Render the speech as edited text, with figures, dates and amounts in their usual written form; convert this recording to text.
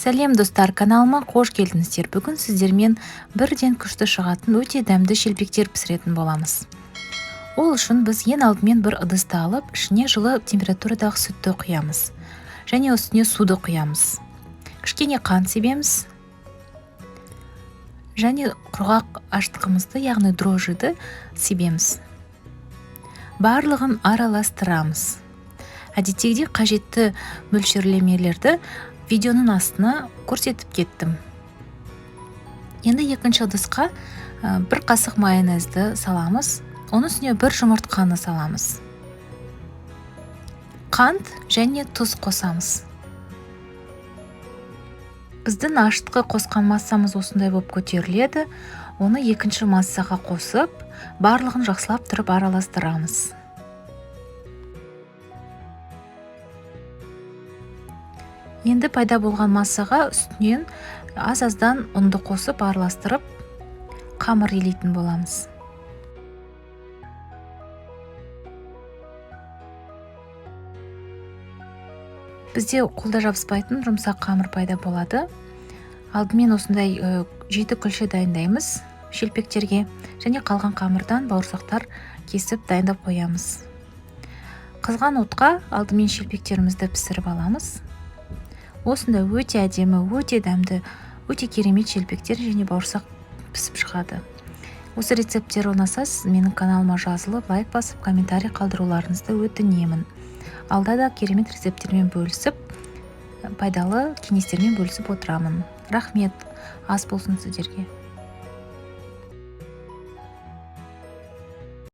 Сәлем достар, каналыма қош келдіңіздер. Бүгін сіздермен бірден күшті шығатын өте дәмді шелпектер пісіретін боламыз. Ол үшін біз ең алдымен бір ыдысты алып, ішіне жылы температурадағы сүтті құямыз. Және үстіне суды құямыз. Кішкене қант себеміз. Және құрғақ аштығымызды, яғни дрожжиді себеміз. Барлығын араластырамыз. Әдеттегідей қажетті мөлшерлемелерді видеоның астына көрсетіп кеттім. Енді екінші ыдысқа бір қасық майонезді саламыз. Оның үстіне бір жұмыртқаны саламыз. Қант және тұз қосамыз. Біздің аштыққа қосқан массамыз осындай болып көтеріледі. Оны екінші массаға қосып, барлығын жақсылап тұрып араластырамыз. Енді пайда болған массаға үстінен аз-аздан ұнды қосып араластырып, қамыр илейтін боламыз. Бізде қолда жабыспайтын жұмсақ қамыр пайда болады. Алдымен осындай 7 күлше дайындаймыз шелпектерге, және қалған қамырдан бауырсақтар кесіп дайындап қоямыз. Қызған отқа алдымен шелпектерімізді пісіріп аламыз. Осында өте әдемі, өте дәмді, өте керемет шелпектер және бауырсақ пісіп шығады. Осы рецепттер ұнаса, сіз менің каналыма жазылып, лайк басып, комментарий қалдыруларыңызды өтінемін. Алда да керемет рецепттермен бөлісіп, пайдалы кеңестермен бөлісіп отырамын. Рахмет, ас болсын сіздерге.